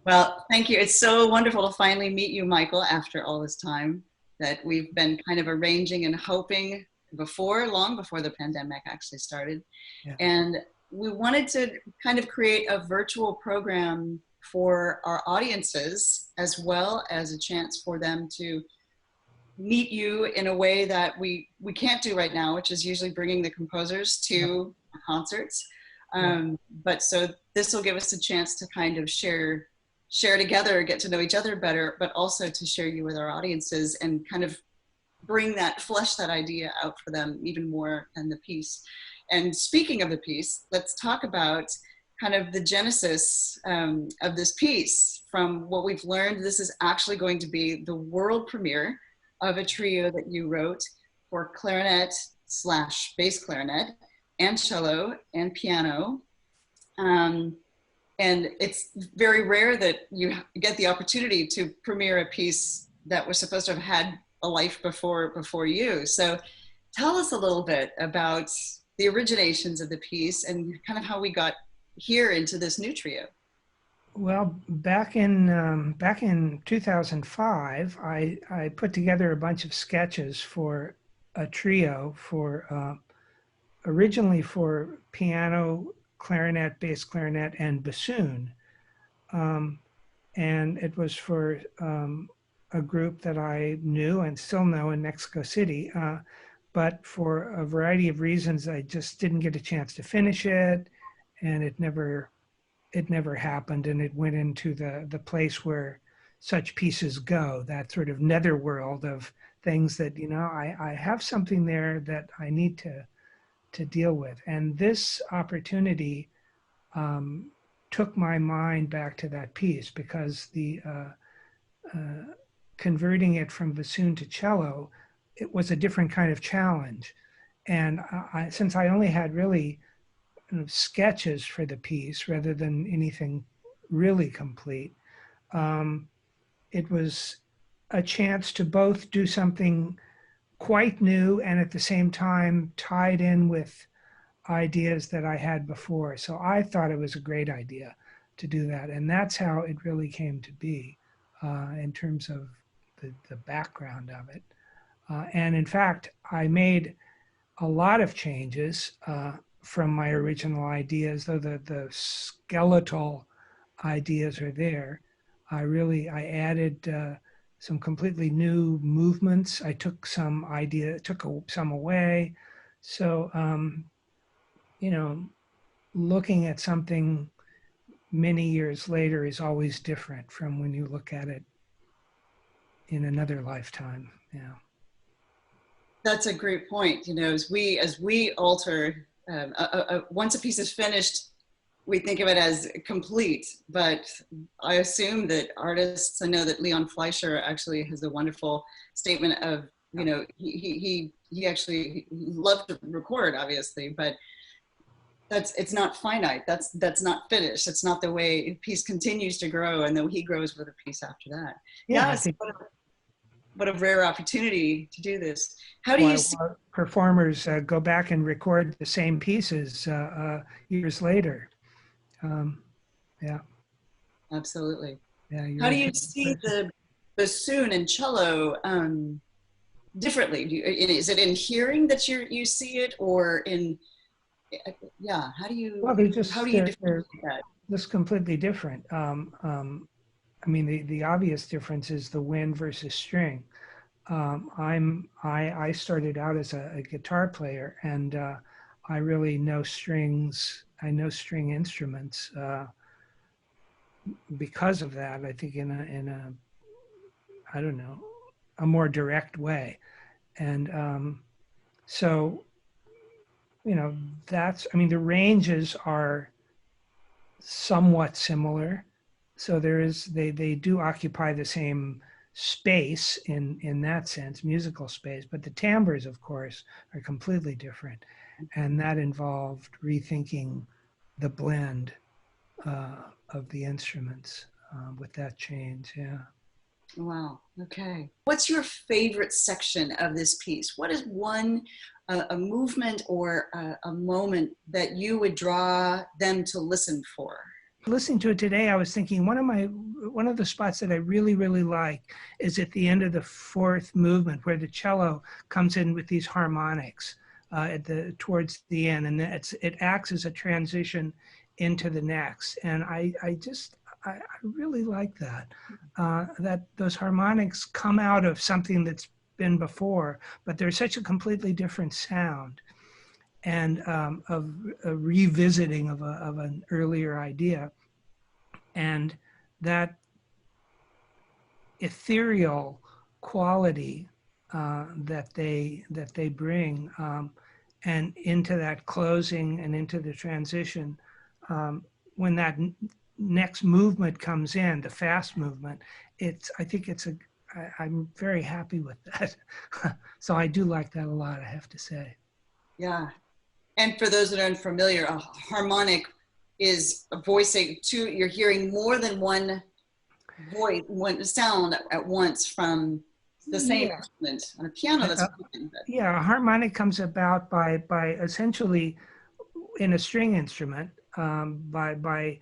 Well, thank you. It's so wonderful to finally meet you, Michael, after all this time that we've been kind of arranging and hoping long before the pandemic actually started. Yeah. And we wanted to kind of create a virtual program for our audiences, as well as a chance for them to meet you in a way that we can't do right now, which is usually bringing the composers Yeah. to concerts. Yeah. But so this will give us a chance to kind of share together, get to know each other better, but also to share you with our audiences and kind of flesh that idea out for them even more than the piece. And speaking of the piece, let's talk about kind of the genesis of this piece. From what we've learned, this is actually going to be the world premiere of a trio that you wrote for clarinet slash bass clarinet and cello and piano. And it's very rare that you get the opportunity to premiere a piece that was supposed to have had a life before you. So tell us a little bit about the originations of the piece and kind of how we got here into this new trio. Well, back in 2005, I put together a bunch of sketches for a trio for originally for piano, clarinet, bass clarinet, and bassoon, um, and it was for a group that I knew and still know in Mexico City. But for a variety of reasons, I just didn't get a chance to finish it, and it never happened, and it went into the place where such pieces go, that sort of netherworld of things that, I have something there that I need to deal with. And this opportunity took my mind back to that piece, because the converting it from bassoon to cello, it was a different kind of challenge. And since I only had really sketches for the piece rather than anything really complete, it was a chance to both do something quite new and at the same time tied in with ideas that I had before. So I thought it was a great idea to do that. And that's how it really came to be in terms of the background of it. And in fact, I made a lot of changes from my original ideas, though the skeletal ideas are there. I added some completely new movements. I took some some away. So, looking at something many years later is always different from when you look at it in another lifetime. Yeah. That's a great point. As we alter, once a piece is finished, we think of it as complete. But I assume that artists, I know that Leon Fleischer actually has a wonderful statement of, he actually loved to record, obviously, but it's not finite. That's not finished. It's not the way a piece continues to grow, and then he grows with a piece after that. Yeah, I Yes, think what a rare opportunity to do this. How do you why see? performers go back and record the same pieces years later. Um, yeah, Absolutely. yeah, How you're do a you good see person. the bassoon and cello differently? Is it in hearing that you see it, or in yeah? Well, How do you they're differentiate that? just completely different. I mean, the obvious difference is the wind versus string. I started out as a guitar player, and I really know strings. I know string instruments because of that. I think in a I don't know, a more direct way. And so, you know, I mean, the ranges are somewhat similar. So they do occupy the same space in that sense, musical space, but the timbres, of course, are completely different. And that involved rethinking the blend of the instruments with that change. Yeah. Wow. Okay. What's your favorite section of this piece? What is one a movement or a moment that you would draw them to listen for? Listening to it today, I was thinking one of my one of the spots that I really, really like is at the end of the fourth movement, where the cello comes in with these harmonics towards the end, and it acts as a transition into the next. And I really like that. That those harmonics come out of something that's been before, but there's such a completely different sound, and of a revisiting of an earlier idea, and that ethereal quality that they bring, and into that closing and into the transition, when that next movement comes in, the fast movement, I'm very happy with that. So I do like that a lot, I have to say. Yeah. And for those that are unfamiliar, a harmonic is a voicing two, you're hearing more than one voice, one sound at once from the same instrument. On a piano, that's fine, but Yeah, a harmonic comes about by essentially in a string instrument, by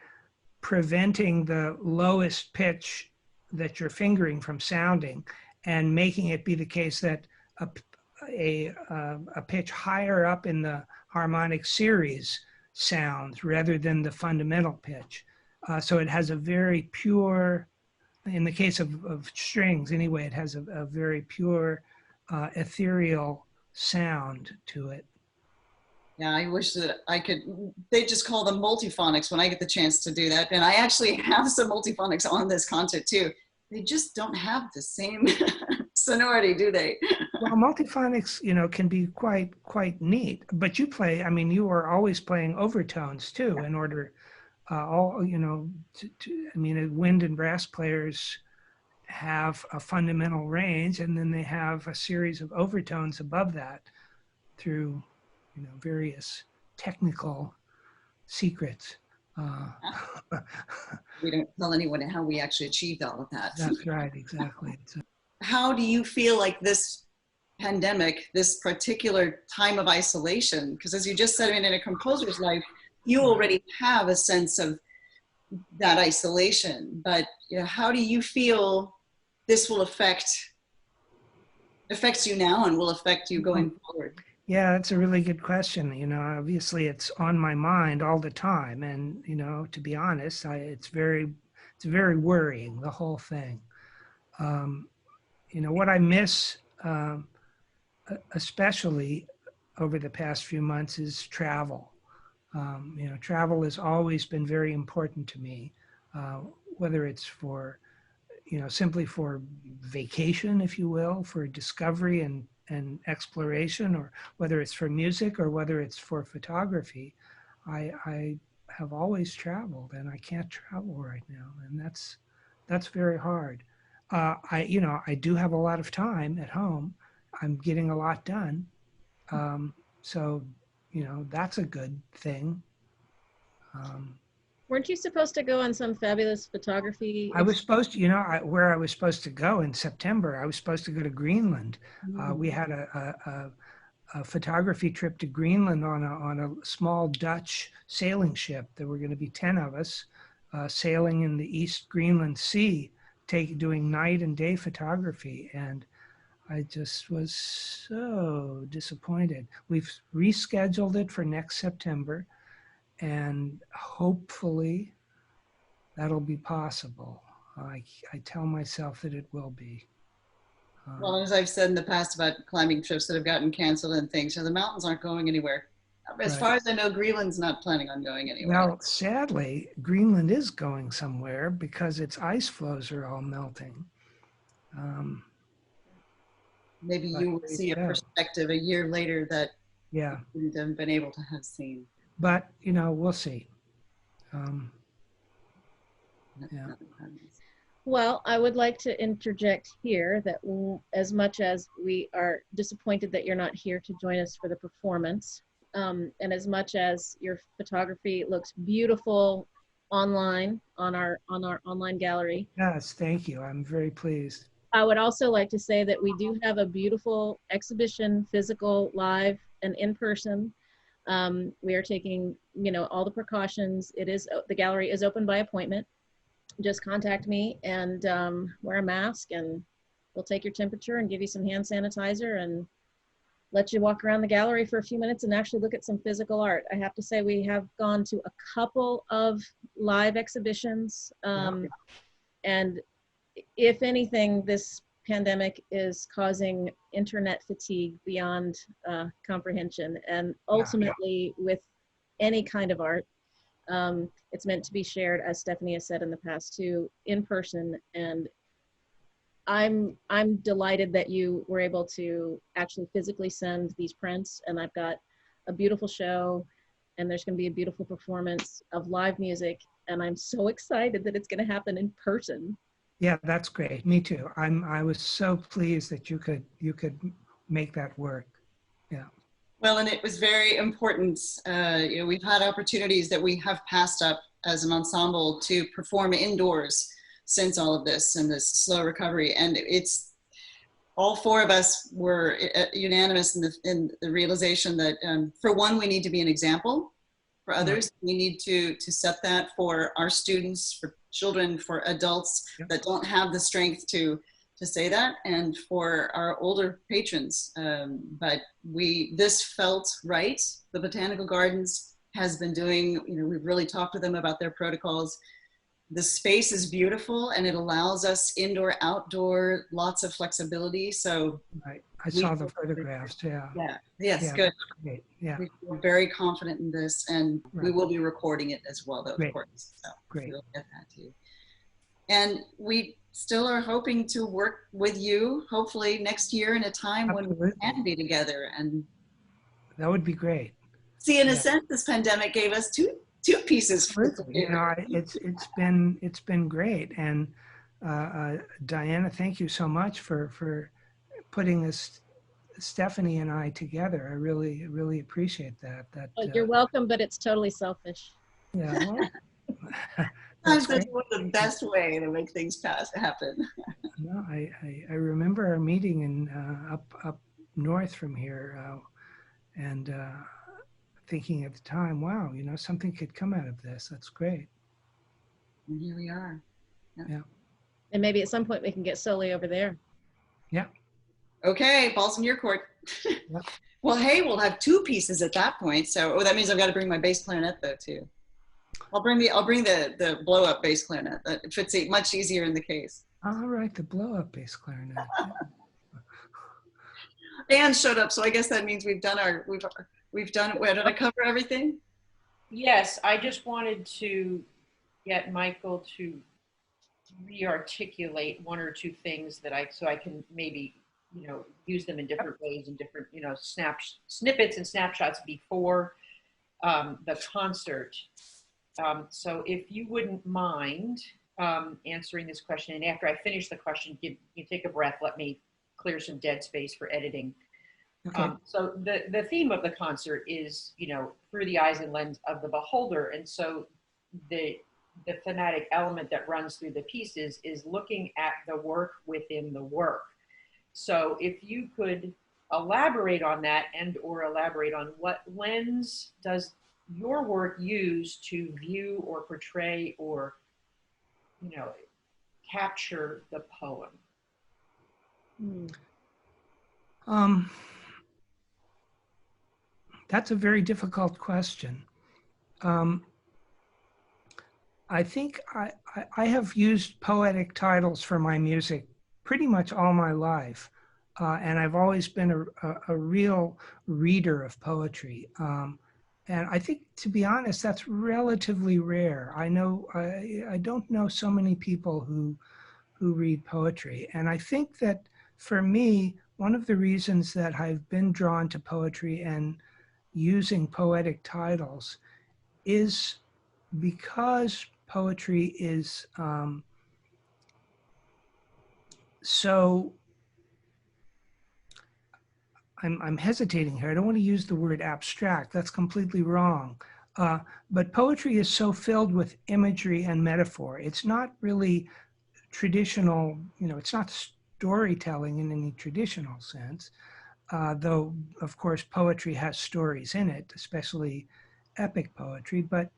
preventing the lowest pitch that you're fingering from sounding, and making it be the case that a pitch higher up in the harmonic series sounds rather than the fundamental pitch. So it has a very pure, in the case of strings anyway, it has a very pure, ethereal sound to it. yeah, I wish that I could, they just call them multiphonics when I get the chance to do that. And I actually have some multiphonics on this concert too. They just don't have the same sonority, do they? Well, multiphonics, can be quite neat. But you play, I mean, you are always playing overtones too, in order, I mean, wind and brass players have a fundamental range, and then they have a series of overtones above that through, various technical secrets. We don't tell anyone how we actually achieved all of that. That's right, exactly. How do you feel like this pandemic, this particular time of isolation, because as you just said, in a composer's life, you already have a sense of that isolation, but how do you feel this will affects you now and will affect you going forward? Yeah, that's a really good question. Obviously it's on my mind all the time, and to be honest, it's very worrying, the whole thing. What I miss, especially over the past few months, is travel. Travel has always been very important to me, whether it's for, simply for vacation, if you will, for discovery and exploration, or whether it's for music, or whether it's for photography. I have always traveled, and I can't travel right now, and that's very hard. I do have a lot of time at home. I'm getting a lot done. So, that's a good thing. Weren't you supposed to go on some fabulous photography? I was supposed to, where I was supposed to go in September, I was supposed to go to Greenland. We had a photography trip to Greenland on a small Dutch sailing ship. There were going to be 10 of us sailing in the East Greenland Sea, doing night and day photography. And I just was so disappointed. We've rescheduled it for next September, and hopefully that'll be possible. I tell myself that it will be. Well, as I've said in the past about climbing trips that have gotten canceled and things, the mountains aren't going anywhere. As far as I know, Greenland's not planning on going anywhere. Well, sadly, Greenland is going somewhere because its ice floes are all melting. Maybe you will see a perspective a year later that you wouldn't have been able to have seen. But, we'll see. Yeah. Well, I would like to interject here that as much as we are disappointed that you're not here to join us for the performance, and as much as your photography looks beautiful online on our online gallery. Yes, thank you. I'm very pleased. I would also like to say that we do have a beautiful exhibition, physical, live, and in person. We are taking, all the precautions. The gallery is open by appointment. just contact me and wear a mask, and we'll take your temperature and give you some hand sanitizer and let you walk around the gallery for a few minutes and actually look at some physical art. I have to say we have gone to a couple of live exhibitions, and if anything, this pandemic is causing internet fatigue beyond comprehension. And ultimately, with any kind of art, it's meant to be shared, as Stephanie has said in the past too, in person. And I'm delighted that you were able to actually physically send these prints, and I've got a beautiful show, and there's going to be a beautiful performance of live music, and I'm so excited that it's going to happen in person. Yeah, that's great. Me too. I was so pleased that you could make that work. Yeah. Well, and it was very important. You know, we've had opportunities that we have passed up as an ensemble to perform indoors since all of this and this slow recovery. And it's all four of us were unanimous in the realization that for one, we need to be an example for others. We need to set that for our students, for children, for adults that don't have the strength to say that, and for our older patrons. But this felt right. The Botanical Gardens has been doing, you know, we've really talked to them about their protocols. The space is beautiful and it allows us indoor, outdoor, lots of flexibility. So I saw the photographs. Yeah. Yes, yeah, good. Great. Yeah. We're very confident in this, and we will be recording it as well, though, of course. So great. We'll get that too. And we still are hoping to work with you, hopefully next year in a time when we can be together. And that would be great. See, in a sense, this pandemic gave us two pieces. You know, it's been great. And Diana, thank you so much for putting this, Stephanie and I together. I really appreciate that. Well, you're welcome, but it's totally selfish. Yeah. Well, that's the best way to make things happen. No, I remember our meeting in up north from here, and thinking at the time, wow, you know, something could come out of this. That's great. And here we are. Yeah. And maybe at some point we can get SOLI over there. Yeah. Okay, ball's in your court. Yeah. Well, hey, we'll have two pieces at that point. So, that means I've got to bring my bass clarinet though too. I'll bring the blow up bass clarinet. It fits much easier in the case. All right, the blow up bass clarinet. Dan showed up, so I guess that means we've done it. Did I cover everything? Yes, I just wanted to get Michael to re-articulate one or two things that so I can maybe, you know, use them in different ways and different, you know, snippets and snapshots before the concert. So if you wouldn't mind answering this question, and after I finish the question, you take a breath, let me clear some dead space for editing. Okay. So the theme of the concert is, you know, through the eyes and lens of the beholder. And so the thematic element that runs through the pieces is looking at the work within the work. So if you could elaborate on that or elaborate on what lens does your work use to view or portray or, you know, capture the poem? That's a very difficult question. I think I have used poetic titles for my music pretty much all my life. And I've always been a real reader of poetry. And I think, to be honest, that's relatively rare. I don't know so many people who read poetry. And I think that for me, one of the reasons that I've been drawn to poetry and using poetic titles is because poetry is so, I'm hesitating here. I don't want to use the word abstract. That's completely wrong. But poetry is so filled with imagery and metaphor. It's not really traditional, you know, it's not storytelling in any traditional sense, though, of course, poetry has stories in it, especially epic poetry. But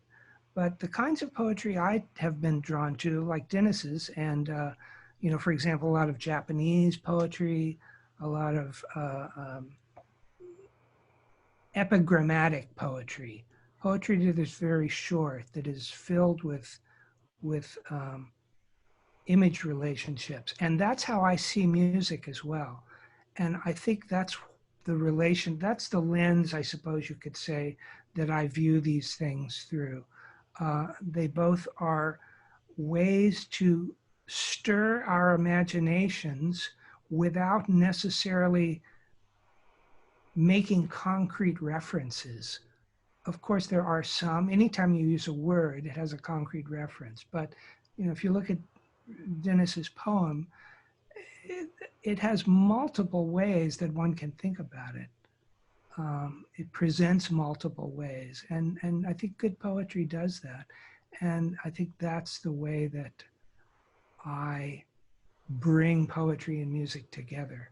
But the kinds of poetry I have been drawn to, like Dennis's, and you know, for example, a lot of Japanese poetry, a lot of epigrammatic poetry, poetry that is very short, that is filled with image relationships, and that's how I see music as well. And I think that's the relation, that's the lens, I suppose you could say, that I view these things through. They both are ways to stir our imaginations without necessarily making concrete references. Of course, there are some, anytime you use a word, it has a concrete reference. But you know, if you look at Dennis's poem, it has multiple ways that one can think about it. It presents multiple ways, and I think good poetry does that. And I think that's the way that I bring poetry and music together.